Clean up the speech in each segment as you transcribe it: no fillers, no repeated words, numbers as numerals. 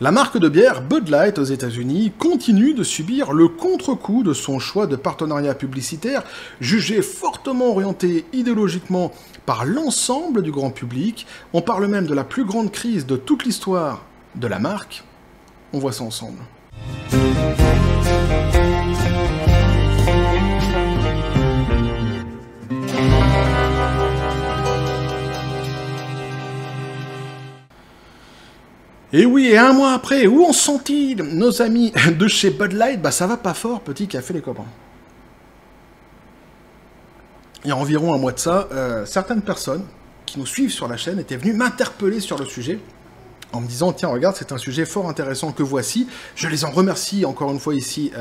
La marque de bière Bud Light aux États-Unis continue de subir le contre-coup de son choix de partenariat publicitaire, jugé fortement orienté idéologiquement par l'ensemble du grand public. On parle même de la plus grande crise de toute l'histoire de la marque. On voit ça ensemble. Et oui, et un mois après, où en sont-ils, nos amis de chez Bud Light? Bah ça va pas fort, petit café les copains. Il y a environ un mois de ça, certaines personnes qui nous suivent sur la chaîne étaient venues m'interpeller sur le sujet, en me disant, tiens, regarde, c'est un sujet fort intéressant que voici. Je les en remercie encore une fois ici,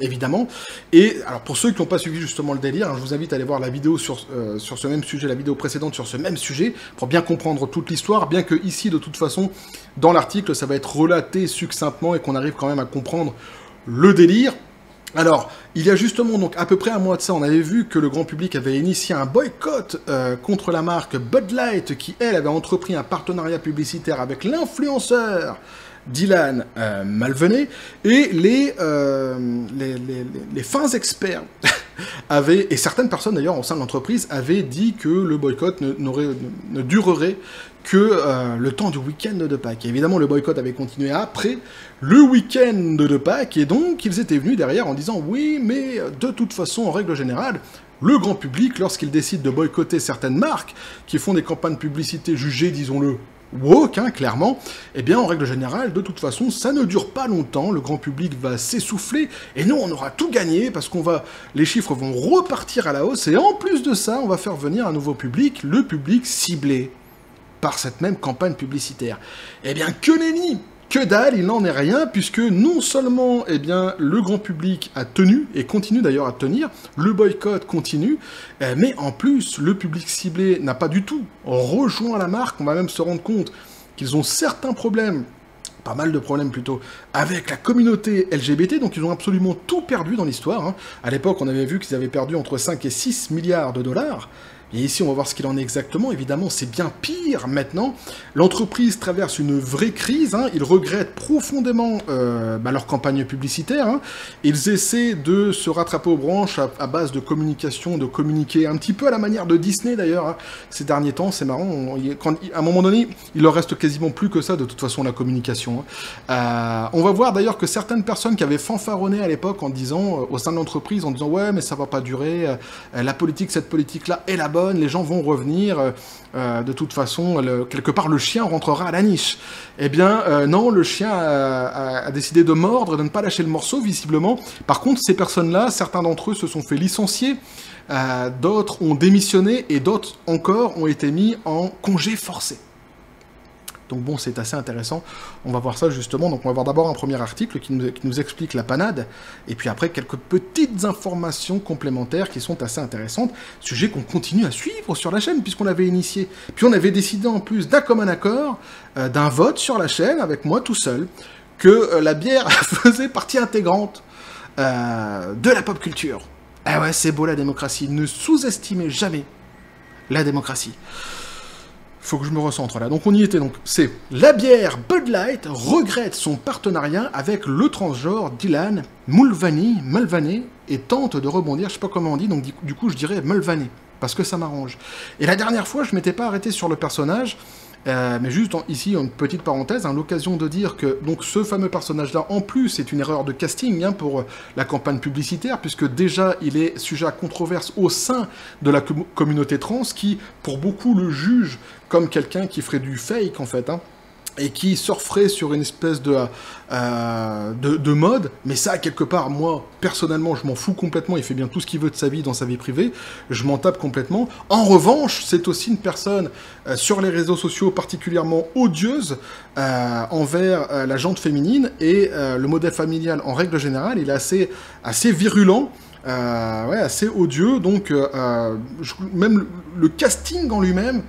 évidemment. Et alors, pour ceux qui n'ont pas suivi justement le délire, hein, je vous invite à aller voir la vidéo sur ce même sujet, la vidéo précédente sur ce même sujet, pour bien comprendre toute l'histoire, bien que ici, de toute façon, dans l'article, ça va être relaté succinctement et qu'on arrive quand même à comprendre le délire. Alors, il y a justement donc à peu près un mois de ça, on avait vu que le grand public avait initié un boycott contre la marque Bud Light, qui elle avait entrepris un partenariat publicitaire avec l'influenceur Dylan Mulvaney, et les fins experts avaient, et certaines personnes d'ailleurs au sein de l'entreprise, avaient dit que le boycott ne durerait que le temps du week-end de Pâques. Et évidemment, le boycott avait continué après le week-end de Pâques, et donc ils étaient venus derrière en disant « Oui, mais de toute façon, en règle générale, le grand public, lorsqu'il décide de boycotter certaines marques qui font des campagnes de publicité jugées, disons-le, woke, hein, clairement, eh bien, en règle générale, de toute façon, ça ne dure pas longtemps, le grand public va s'essouffler, et nous, on aura tout gagné, parce les chiffres vont repartir à la hausse, et en plus de ça, on va faire venir un nouveau public, le public ciblé par cette même campagne publicitaire. Eh bien, que nenni! Que dalle, il n'en est rien, puisque non seulement eh bien, le grand public a tenu, et continue d'ailleurs à tenir, le boycott continue, mais en plus, le public ciblé n'a pas du tout rejoint la marque. On va même se rendre compte qu'ils ont certains problèmes, pas mal de problèmes plutôt, avec la communauté LGBT, donc ils ont absolument tout perdu dans l'histoire. Hein. À l'époque, on avait vu qu'ils avaient perdu entre 5 et 6 milliards de dollars, et ici, on va voir ce qu'il en est exactement. Évidemment, c'est bien pire maintenant. L'entreprise traverse une vraie crise. Hein. Ils regrettent profondément leur campagne publicitaire. Hein. Ils essaient de se rattraper aux branches à base de communication, de communiquer un petit peu à la manière de Disney d'ailleurs. Hein. Ces derniers temps, c'est marrant. À un moment donné, il leur reste quasiment plus que ça, de toute façon, la communication. Hein. On va voir d'ailleurs que certaines personnes qui avaient fanfaronné à l'époque en disant, au sein de l'entreprise, en disant « Ouais, mais ça va pas durer. La politique, cette politique-là est la bonne. Les gens vont revenir, de toute façon, quelque part le chien rentrera à la niche. » Eh bien, non, le chien a décidé de mordre, de ne pas lâcher le morceau, visiblement. Par contre, ces personnes-là, certains d'entre eux se sont fait licencier, d'autres ont démissionné, et d'autres encore ont été mis en congé forcé. Donc bon, c'est assez intéressant. On va voir ça justement. Donc on va voir d'abord un premier article qui nous explique la panade, et puis après quelques petites informations complémentaires qui sont assez intéressantes. Sujet qu'on continue à suivre sur la chaîne puisqu'on l'avait initié. Puis on avait décidé en plus d'un commun accord, d'un vote sur la chaîne, avec moi tout seul, que la bière faisait partie intégrante de la pop culture. Ah ouais, c'est beau la démocratie. Ne sous-estimez jamais la démocratie. Faut que je me recentre là. Donc on y était, donc c'est la bière Bud Light regrette son partenariat avec le transgenre Dylan Mulvaney et tente de rebondir, je sais pas comment on dit, donc du coup je dirais Mulvaney, parce que ça m'arrange. Et la dernière fois, je m'étais pas arrêté sur le personnage, mais juste ici, une petite parenthèse, hein, l'occasion de dire que donc ce fameux personnage-là, en plus, c'est une erreur de casting hein, pour la campagne publicitaire, puisque déjà, il est sujet à controverse au sein de la communauté trans, qui, pour beaucoup, le juge comme quelqu'un qui ferait du fake, en fait, hein, et qui surferait sur une espèce de mode, mais ça, quelque part, moi, personnellement, je m'en fous complètement, il fait bien tout ce qu'il veut de sa vie, dans sa vie privée, je m'en tape complètement. En revanche, c'est aussi une personne, sur les réseaux sociaux, particulièrement odieuse, envers la gente féminine, et le modèle familial, en règle générale, il est assez virulent, ouais, assez odieux, donc même le casting en lui-même,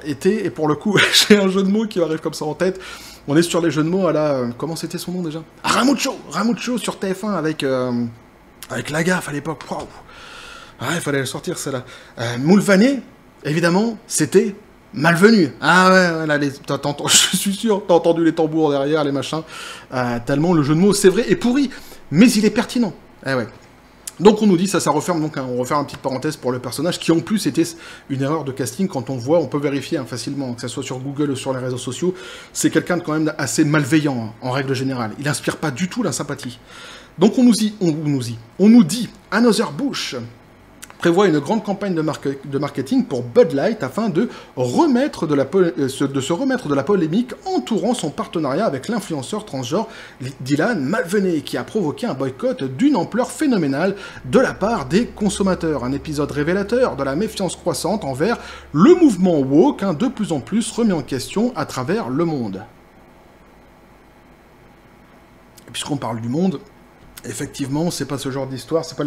et pour le coup, j'ai un jeu de mots qui arrive comme ça en tête. On est sur les jeux de mots à la... comment c'était son nom déjà? Ramucho sur TF1 avec La Gaffe à l'époque. Waouh. Ah, il fallait le sortir celle-là. Mulvaney, évidemment, c'était malvenue. Ah ouais, là, je suis sûr, t'as entendu les tambours derrière, les machins. Tellement le jeu de mots, c'est vrai, est pourri, mais il est pertinent. Eh ouais. Donc on nous dit, ça referme, donc on referme une petite parenthèse pour le personnage, qui en plus était une erreur de casting. Quand on voit, on peut vérifier facilement, que ce soit sur Google ou sur les réseaux sociaux, c'est quelqu'un de quand même assez malveillant, en règle générale. Il inspire pas du tout la sympathie. Donc on nous dit, Anheuser-Busch prévoit une grande campagne de marketing pour Bud Light afin de se remettre de la polémique entourant son partenariat avec l'influenceur transgenre Dylan Mulvaney, qui a provoqué un boycott d'une ampleur phénoménale de la part des consommateurs. Un épisode révélateur de la méfiance croissante envers le mouvement woke, de plus en plus remis en question à travers le monde. Et puisqu'on parle du monde, effectivement, c'est pas ce genre d'histoire, c'est pas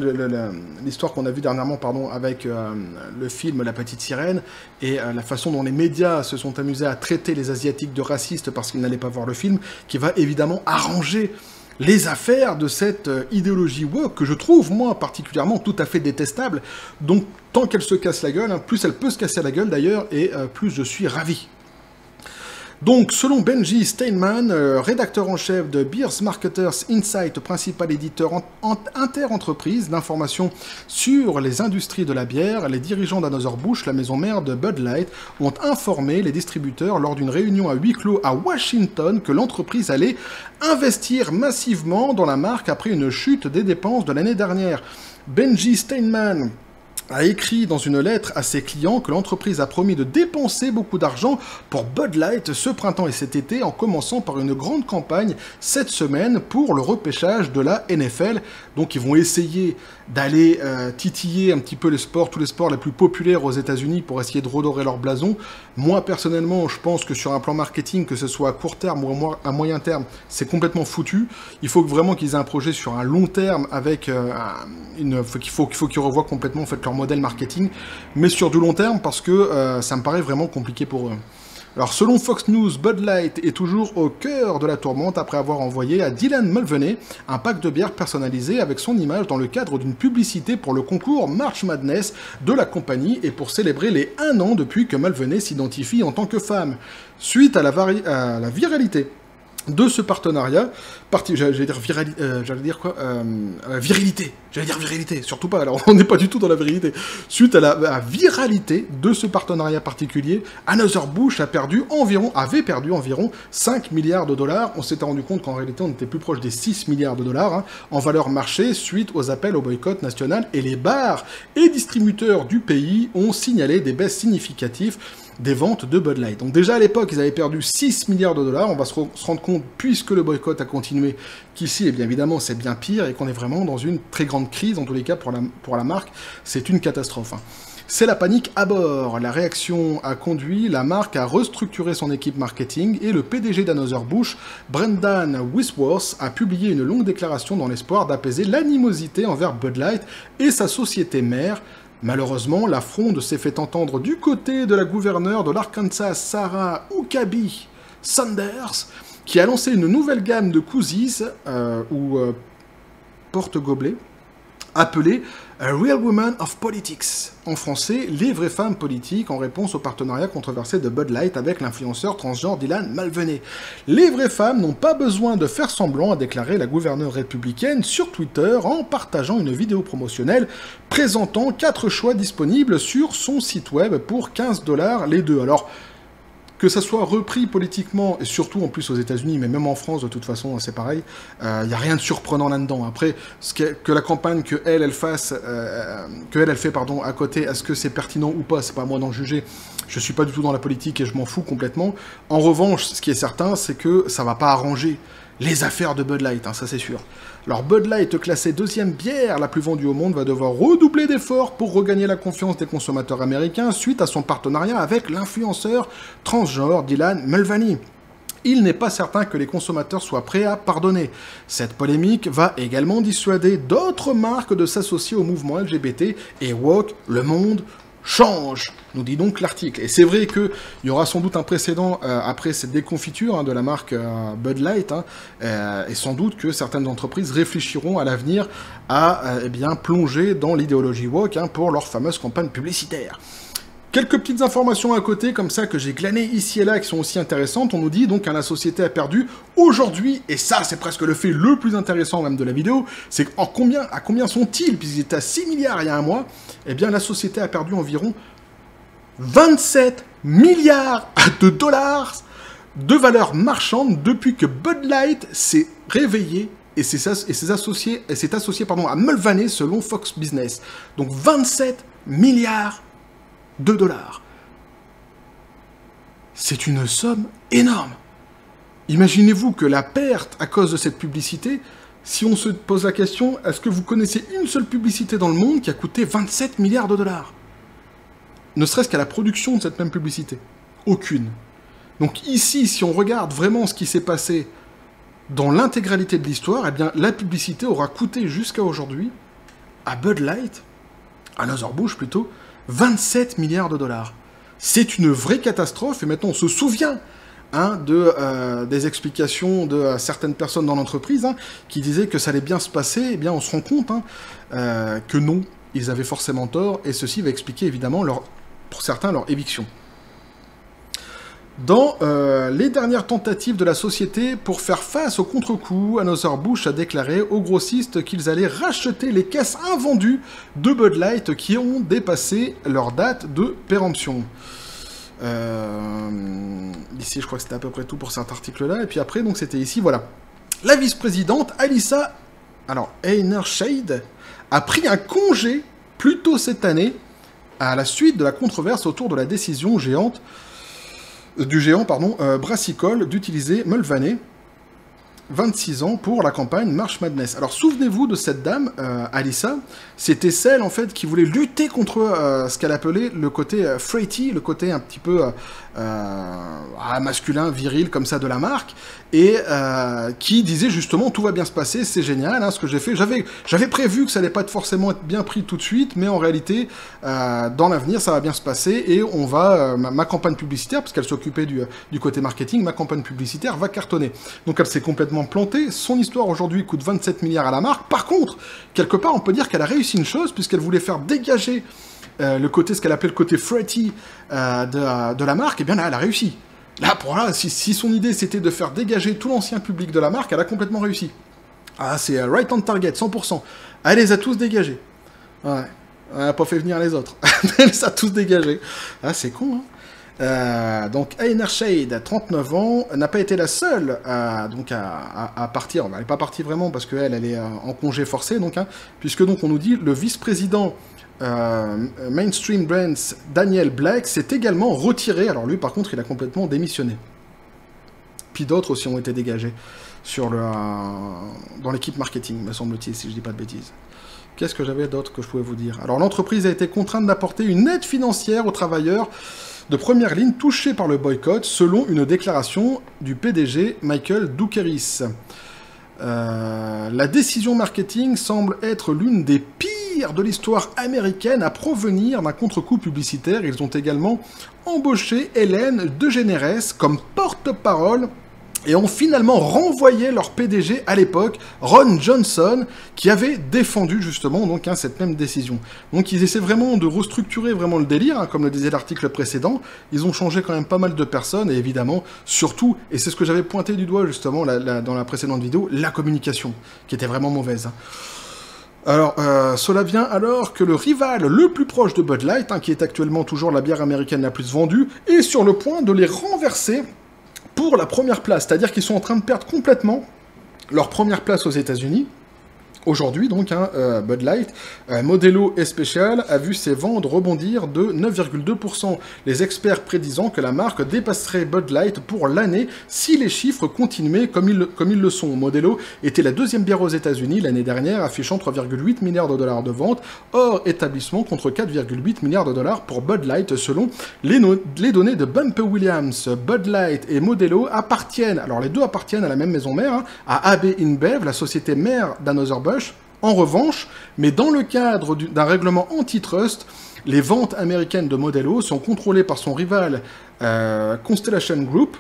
l'histoire qu'on a vue dernièrement, avec le film La Petite Sirène, et la façon dont les médias se sont amusés à traiter les Asiatiques de racistes parce qu'ils n'allaient pas voir le film, qui va évidemment arranger les affaires de cette idéologie woke, que je trouve, moi, particulièrement tout à fait détestable. Donc, tant qu'elle se casse la gueule, plus elle peut se casser la gueule d'ailleurs, et plus je suis ravi. Donc, selon Benji Steinman, rédacteur en chef de Beers Marketers Insight, principal éditeur inter-entreprise d'informations sur les industries de la bière, les dirigeants d'Anheuser-Busch, la maison mère de Bud Light, ont informé les distributeurs lors d'une réunion à huis clos à Washington que l'entreprise allait investir massivement dans la marque après une chute des dépenses de l'année dernière. Benji Steinman a écrit dans une lettre à ses clients que l'entreprise a promis de dépenser beaucoup d'argent pour Bud Light ce printemps et cet été, en commençant par une grande campagne cette semaine pour le repêchage de la NFL. Donc ils vont essayer d'aller titiller un petit peu tous les sports les plus populaires aux États-Unis pour essayer de redorer leur blason. Moi, personnellement, je pense que sur un plan marketing, que ce soit à court terme ou à moyen terme, c'est complètement foutu. Il faut vraiment qu'ils aient un projet sur un long terme avec il faut qu'ils revoient complètement leur modèle marketing, mais sur du long terme, parce que ça me paraît vraiment compliqué pour eux. Alors, selon Fox News, Bud Light est toujours au cœur de la tourmente après avoir envoyé à Dylan Mulvaney un pack de bière personnalisé avec son image dans le cadre d'une publicité pour le concours March Madness de la compagnie et pour célébrer les 1 an depuis que Mulvaney s'identifie en tant que femme. Suite à la viralité de ce partenariat, virilité, surtout pas, alors on n'est pas du tout dans la virilité. Suite à la viralité de ce partenariat particulier, Anheuser-Busch avait perdu environ 5 milliards de dollars. On s'était rendu compte qu'en réalité on était plus proche des 6 milliards de dollars en valeur marché suite aux appels au boycott national, et les bars et distributeurs du pays ont signalé des baisses significatives des ventes de Bud Light. Donc déjà à l'époque, ils avaient perdu 6 milliards de dollars. On va se rendre compte, puisque le boycott a continué, qu'ici, eh bien évidemment, c'est bien pire et qu'on est vraiment dans une très grande crise, en tous les cas pour la marque. C'est une catastrophe. C'est la panique à bord. La réaction a conduit la marque à restructurer son équipe marketing et le PDG d'Anheuser-Busch, Brendan Whitworth, a publié une longue déclaration dans l'espoir d'apaiser l'animosité envers Bud Light et sa société mère. Malheureusement, la fronde s'est fait entendre du côté de la gouverneure de l'Arkansas, Sarah Huckabee Sanders, qui a lancé une nouvelle gamme de koozies, porte-gobelets, appelée A Real Woman of Politics. En français, les vraies femmes politiques, en réponse au partenariat controversé de Bud Light avec l'influenceur transgenre Dylan Mulvaney. Les vraies femmes n'ont pas besoin de faire semblant, a déclaré la gouverneure républicaine sur Twitter en partageant une vidéo promotionnelle présentant 4 choix disponibles sur son site web pour 15 $ les deux. Alors, que ça soit repris politiquement, et surtout en plus aux États-Unis, mais même en France, de toute façon, c'est pareil, il n'y a rien de surprenant là-dedans. Après, que la campagne elle fait à côté, est-ce que c'est pertinent ou pas, c'est pas à moi d'en juger. Je suis pas du tout dans la politique et je m'en fous complètement. En revanche, ce qui est certain, c'est que ça va pas arranger les affaires de Bud Light, ça c'est sûr. Alors Bud Light, classée 2e bière la plus vendue au monde, va devoir redoubler d'efforts pour regagner la confiance des consommateurs américains suite à son partenariat avec l'influenceur transgenre Dylan Mulvaney. Il n'est pas certain que les consommateurs soient prêts à pardonner. Cette polémique va également dissuader d'autres marques de s'associer au mouvement LGBT et woke, le monde change, nous dit donc l'article. Et c'est vrai qu'il y aura sans doute un précédent après cette déconfiture de la marque Bud Light, et sans doute que certaines entreprises réfléchiront à l'avenir à plonger dans l'idéologie woke pour leur fameuse campagne publicitaire. Quelques petites informations à côté, comme ça, que j'ai glanées ici et là, qui sont aussi intéressantes. On nous dit donc que la société a perdu aujourd'hui, et ça, c'est presque le fait le plus intéressant même de la vidéo, c'est à combien sont-ils, puisqu'ils étaient à 6 milliards il y a un mois, eh bien, la société a perdu environ 27 milliards de dollars de valeur marchande depuis que Bud Light s'est réveillé et s'est associé à Mulvaney selon Fox Business. Donc 27 milliards de dollars. C'est une somme énorme. Imaginez-vous que la perte à cause de cette publicité, si on se pose la question, est-ce que vous connaissez une seule publicité dans le monde qui a coûté 27 milliards de dollars? Ne serait-ce qu'à la production de cette même publicité. Aucune. Donc ici, si on regarde vraiment ce qui s'est passé dans l'intégralité de l'histoire, eh bien la publicité aura coûté jusqu'à aujourd'hui à Bud Light, à Anheuser-Busch plutôt, 27 milliards de dollars. C'est une vraie catastrophe, et maintenant on se souvient des explications de certaines personnes dans l'entreprise qui disaient que ça allait bien se passer. Eh bien on se rend compte que non, ils avaient forcément tort, et ceci va expliquer évidemment, pour certains, leur éviction. Dans les dernières tentatives de la société pour faire face au contre-coup, Anheuser-Busch a déclaré aux grossistes qu'ils allaient racheter les caisses invendues de Bud Light qui ont dépassé leur date de péremption. Ici, je crois que c'était à peu près tout pour cet article-là. Et puis après, donc c'était ici, voilà. La vice-présidente, Alyssa Heinerscheid, a pris un congé plus tôt cette année à la suite de la controverse autour de la décision du géant brassicole d'utiliser Mulvaney, 26 ans, pour la campagne March Madness. Alors souvenez-vous de cette dame, Alyssa, c'était celle en fait qui voulait lutter contre ce qu'elle appelait le côté freighty, le côté un petit peu masculin, viril comme ça de la marque, et qui disait justement tout va bien se passer, c'est génial, ce que j'ai fait. J'avais prévu que ça allait pas forcément être bien pris tout de suite, mais en réalité, dans l'avenir, ça va bien se passer, et on va ma campagne publicitaire, parce qu'elle s'occupait du côté marketing, ma campagne publicitaire va cartonner. Donc elle s'est complètement plantée. Son histoire aujourd'hui coûte 27 milliards à la marque. Par contre, quelque part, on peut dire qu'elle a réussi une chose, puisqu'elle voulait faire dégager le côté, ce qu'elle appelait le côté freighty de la marque. Et bien là, elle a réussi. Là, si son idée c'était de faire dégager tout l'ancien public de la marque, elle a complètement réussi. Ah, c'est right on target, 100%. Elle les a tous dégagés. Ouais. Elle n'a pas fait venir les autres. Elle les a tous dégagés. Ah, c'est con, donc, Heinerscheid, 39 ans, n'a pas été la seule à partir. Elle n'est pas partie vraiment parce qu'elle est en congé forcé, puisque donc on nous dit le vice-président Mainstream Brands, Daniel Black, s'est également retiré. Alors lui, par contre, il a complètement démissionné. Puis d'autres aussi ont été dégagés dans l'équipe marketing, me semble-t-il, si je dis pas de bêtises. Qu'est-ce que j'avais d'autre que je pouvais vous dire? Alors l'entreprise a été contrainte d'apporter une aide financière aux travailleurs de première ligne touchés par le boycott, selon une déclaration du PDG Michael Doukeris. La décision marketing semble être l'une des pires de l'histoire américaine à provenir d'un contre-coup publicitaire. Ils ont également embauché Hélène DeGeneres comme porte-parole et ont finalement renvoyé leur PDG à l'époque, Ron Johnson, qui avait défendu justement cette même décision. Donc ils essaient vraiment de restructurer vraiment le délire, comme le disait l'article précédent. Ils ont changé quand même pas mal de personnes, et évidemment, surtout, et c'est ce que j'avais pointé du doigt justement dans la précédente vidéo, la communication, qui était vraiment mauvaise. Alors, cela vient alors que le rival le plus proche de Bud Light, qui est actuellement toujours la bière américaine la plus vendue, est sur le point de les renverser pour la première place, c'est-à-dire qu'ils sont en train de perdre complètement leur première place aux États-Unis. Aujourd'hui, Bud Light, Modelo Especial, a vu ses ventes rebondir de 9,2%. Les experts prédisant que la marque dépasserait Bud Light pour l'année si les chiffres continuaient comme ils le sont. Modelo était la deuxième bière aux États-Unis l'année dernière, affichant 3,8 milliards de dollars de ventes, hors établissement contre 4,8 milliards de dollars pour Bud Light, selon les données de Bumper Williams. Bud Light et Modelo appartiennent, alors les deux appartiennent à la même maison mère, à AB InBev, la société mère d'Anheuser-Busch. En revanche, mais dans le cadre d'un règlement antitrust, les ventes américaines de Modelo sont contrôlées par son rival Constellation Group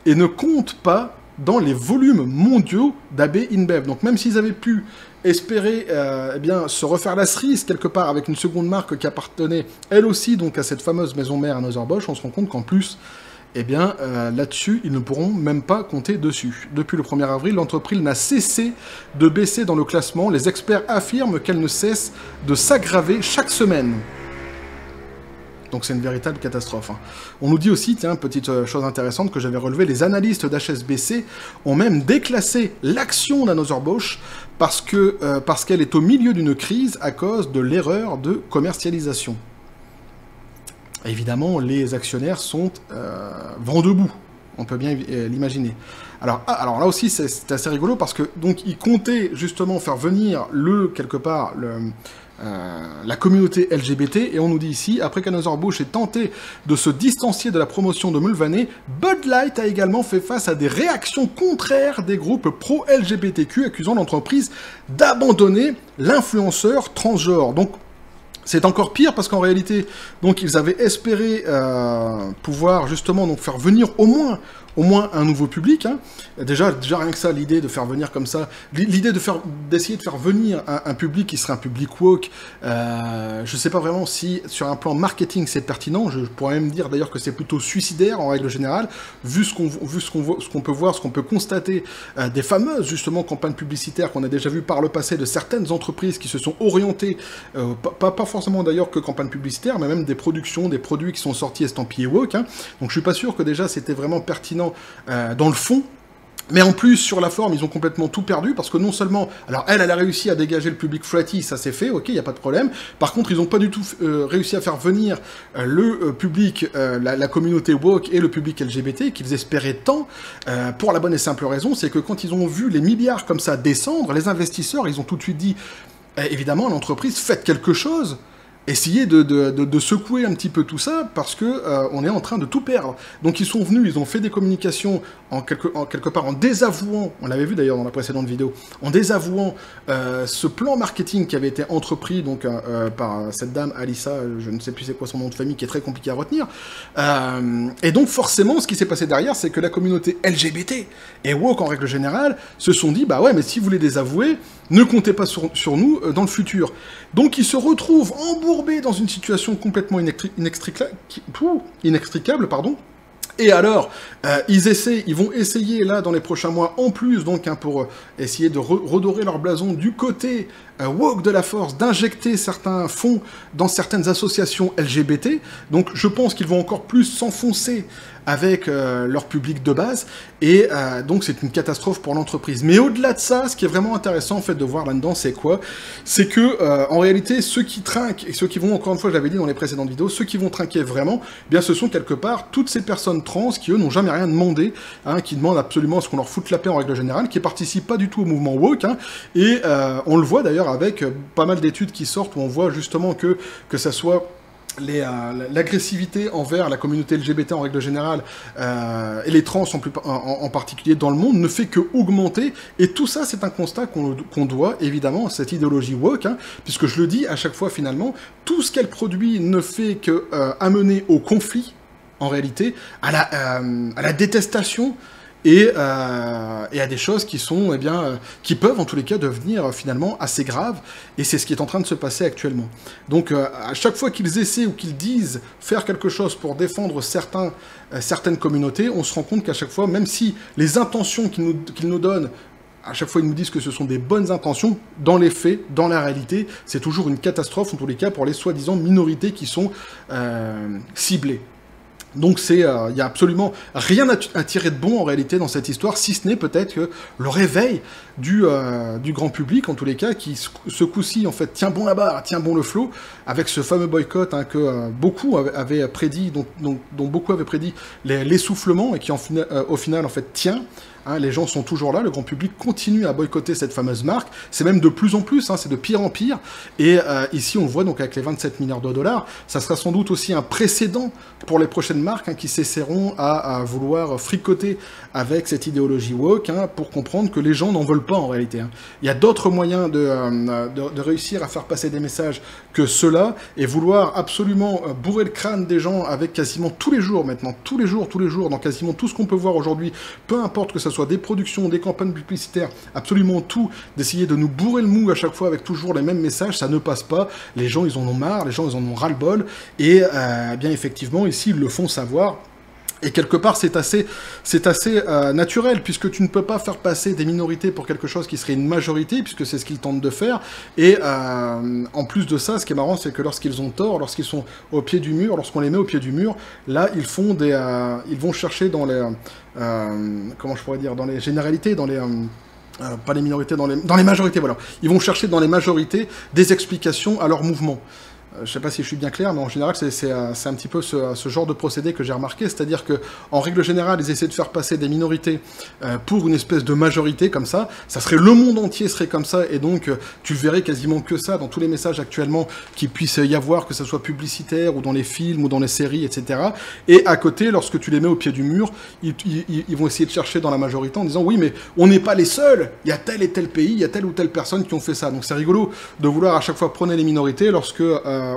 et ne comptent pas dans les volumes mondiaux d'AB InBev. Donc même s'ils avaient pu espérer eh bien, se refaire la cerise quelque part avec une seconde marque qui appartenait elle aussi donc à cette fameuse maison mère Anheuser-Busch, on se rend compte qu'en plus, eh bien, là-dessus, ils ne pourront même pas compter dessus. Depuis le 1er avril, l'entreprise n'a cessé de baisser dans le classement. Les experts affirment qu'elle ne cesse de s'aggraver chaque semaine. Donc c'est une véritable catastrophe. Hein. On nous dit aussi, tiens, petite chose intéressante que j'avais relevée, les analystes d'HSBC ont même déclassé l'action d'Anheuser-Busch parce qu'elle est au milieu d'une crise à cause de l'erreur de commercialisation. Évidemment, les actionnaires sont vent debout, on peut bien l'imaginer. Alors là aussi, c'est assez rigolo parce que donc ils comptaient justement faire venir la communauté LGBT, et on nous dit ici, après qu'Anheuser-Busch ait tenté de se distancier de la promotion de Mulvaney, Bud Light a également fait face à des réactions contraires des groupes pro-LGBTQ accusant l'entreprise d'abandonner l'influenceur transgenre. Donc c'est encore pire parce qu'en réalité, donc ils avaient espéré pouvoir justement donc faire venir au moins un nouveau public. Hein. Déjà rien que ça, l'idée de faire venir comme ça, l'idée d'essayer de faire venir un public qui serait un public woke, je sais pas vraiment si sur un plan marketing c'est pertinent. Je pourrais même dire d'ailleurs que c'est plutôt suicidaire en règle générale, vu ce qu'on peut voir, ce qu'on peut constater des fameuses justement campagnes publicitaires qu'on a déjà vues par le passé de certaines entreprises qui se sont orientées, pas forcément d'ailleurs que campagnes publicitaires, mais même des productions, des produits qui sont sortis estampillés woke. Hein. Donc je suis pas sûr que déjà c'était vraiment pertinent dans le fond, mais en plus, sur la forme, ils ont complètement tout perdu, parce que non seulement, alors elle a réussi à dégager le public fratty, ça c'est fait, ok, il n'y a pas de problème, par contre, ils n'ont pas du tout réussi à faire venir le public, la communauté woke et le public LGBT, qu'ils espéraient tant, pour la bonne et simple raison, c'est que quand ils ont vu les milliards comme ça descendre, les investisseurs, ils ont tout de suite dit, évidemment, à l'entreprise, faites quelque chose. Essayez de secouer un petit peu tout ça, parce que on est en train de tout perdre. Donc ils sont venus, ils ont fait des communications quelque part en désavouant, on l'avait vu d'ailleurs dans la précédente vidéo, en désavouant ce plan marketing qui avait été entrepris donc par cette dame Alissa, je ne sais plus c'est quoi son nom de famille, qui est très compliqué à retenir. Et donc forcément, ce qui s'est passé derrière, c'est que la communauté LGBT et woke en règle générale se sont dit, bah ouais, mais si vous voulez désavouer, ne comptez pas sur nous dans le futur. Donc ils se retrouvent embourbés dans une situation complètement inextricable, pardon. Et alors, ils vont essayer là dans les prochains mois, en plus donc pour essayer de redorer leur blason du côté woke de la force, d'injecter certains fonds dans certaines associations LGBT. Donc je pense qu'ils vont encore plus s'enfoncer avec leur public de base, et donc c'est une catastrophe pour l'entreprise. Mais au-delà de ça, ce qui est vraiment intéressant en fait de voir là-dedans, c'est quoi? C'est que en réalité, ceux qui trinquent, et ceux qui vont, encore une fois, je l'avais dit dans les précédentes vidéos, ceux qui vont trinquer vraiment, eh bien ce sont quelque part toutes ces personnes trans qui eux n'ont jamais rien demandé, hein, qui demandent absolument à ce qu'on leur foute la paix en règle générale, qui participent pas du tout au mouvement woke, hein, et on le voit d'ailleurs avec pas mal d'études qui sortent où on voit justement que ça soit l'agressivité envers la communauté LGBT en règle générale, et les trans en particulier dans le monde, ne fait que augmenter, et tout ça c'est un constat qu'on doit évidemment à cette idéologie woke, hein, puisque je le dis à chaque fois finalement, tout ce qu'elle produit ne fait que amener au conflit, en réalité, à la détestation, et à des choses qui sont, eh bien, qui peuvent en tous les cas devenir finalement assez graves, et c'est ce qui est en train de se passer actuellement. Donc à chaque fois qu'ils essaient ou qu'ils disent faire quelque chose pour défendre certaines communautés, on se rend compte qu'à chaque fois, même si les intentions qu'ils nous donnent, à chaque fois ils nous disent que ce sont des bonnes intentions, dans les faits, dans la réalité, c'est toujours une catastrophe en tous les cas pour les soi-disant minorités qui sont ciblées. Donc il y a absolument rien à tirer de bon en réalité dans cette histoire, si ce n'est peut-être que le réveil du grand public, en tous les cas, qui ce coup-ci en fait tient bon la barre, tient bon le flot, avec ce fameux boycott, hein, que beaucoup avaient prédit, dont beaucoup avaient prédit l'essoufflement, et qui au final en fait tient. Hein, les gens sont toujours là, le grand public continue à boycotter cette fameuse marque, c'est même de plus en plus, hein, c'est de pire en pire, et ici on le voit donc avec les 27 milliards de dollars, ça sera sans doute aussi un précédent pour les prochaines marques, hein, qui s'essaieront à vouloir fricoter avec cette idéologie woke, hein, pour comprendre que les gens n'en veulent pas en réalité. Hein. Il y a d'autres moyens de réussir à faire passer des messages que ceux-là, et vouloir absolument bourrer le crâne des gens avec quasiment tous les jours maintenant, tous les jours, dans quasiment tout ce qu'on peut voir aujourd'hui, peu importe que ça soit soit des productions, des campagnes publicitaires, absolument tout, d'essayer de nous bourrer le mou à chaque fois avec toujours les mêmes messages, ça ne passe pas. Les gens, ils en ont marre, les gens, ils en ont ras-le-bol, et bien effectivement, ici, ils le font savoir. Et quelque part, c'est assez naturel, puisque tu ne peux pas faire passer des minorités pour quelque chose qui serait une majorité, puisque c'est ce qu'ils tentent de faire. Et en plus de ça, ce qui est marrant, c'est que lorsqu'ils ont tort, lorsqu'ils sont au pied du mur, lorsqu'on les met au pied du mur, là, ils vont chercher dans les... comment je pourrais dire, dans les généralités, dans les... pas les minorités, dans les majorités, voilà. Ils vont chercher dans les majorités des explications à leur mouvement. Je sais pas si je suis bien clair, mais en général, c'est un petit peu ce genre de procédé que j'ai remarqué, c'est-à-dire que, en règle générale, ils essaient de faire passer des minorités pour une espèce de majorité comme ça serait le monde entier serait comme ça, et donc tu verrais quasiment que ça dans tous les messages actuellement qui puissent y avoir, que ce soit publicitaire, ou dans les films, ou dans les séries, etc. Et à côté, lorsque tu les mets au pied du mur, ils vont essayer de chercher dans la majorité en disant, oui, mais on n'est pas les seuls, il y a tel et tel pays, il y a telle ou telle personne qui ont fait ça. Donc c'est rigolo de vouloir à chaque fois prôner les minorités lorsque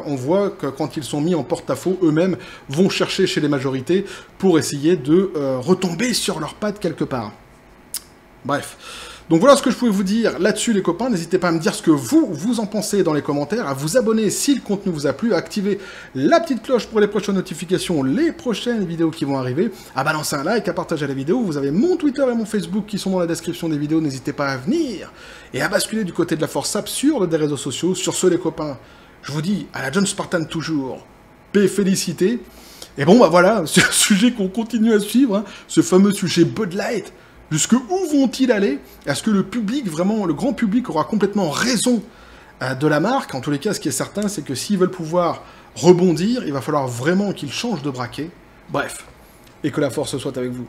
on voit que quand ils sont mis en porte-à-faux, eux-mêmes vont chercher chez les majorités pour essayer de retomber sur leurs pattes quelque part. Bref. Donc voilà ce que je pouvais vous dire là-dessus les copains, n'hésitez pas à me dire ce que vous en pensez dans les commentaires, à vous abonner si le contenu vous a plu, à activer la petite cloche pour les prochaines notifications, les prochaines vidéos qui vont arriver, à balancer un like, à partager la vidéo, vous avez mon Twitter et mon Facebook qui sont dans la description des vidéos, n'hésitez pas à venir, et à basculer du côté de la force absurde des réseaux sociaux. Sur ce les copains, je vous dis, à la John Spartan toujours, paix, félicité. Et bon, bah voilà, c'est un sujet qu'on continue à suivre, hein, ce fameux sujet Bud Light. Jusque où vont-ils aller? Est-ce que le public, vraiment, le grand public aura complètement raison de la marque? En tous les cas, ce qui est certain, c'est que s'ils veulent pouvoir rebondir, il va falloir vraiment qu'ils changent de braquet. Bref, et que la force soit avec vous.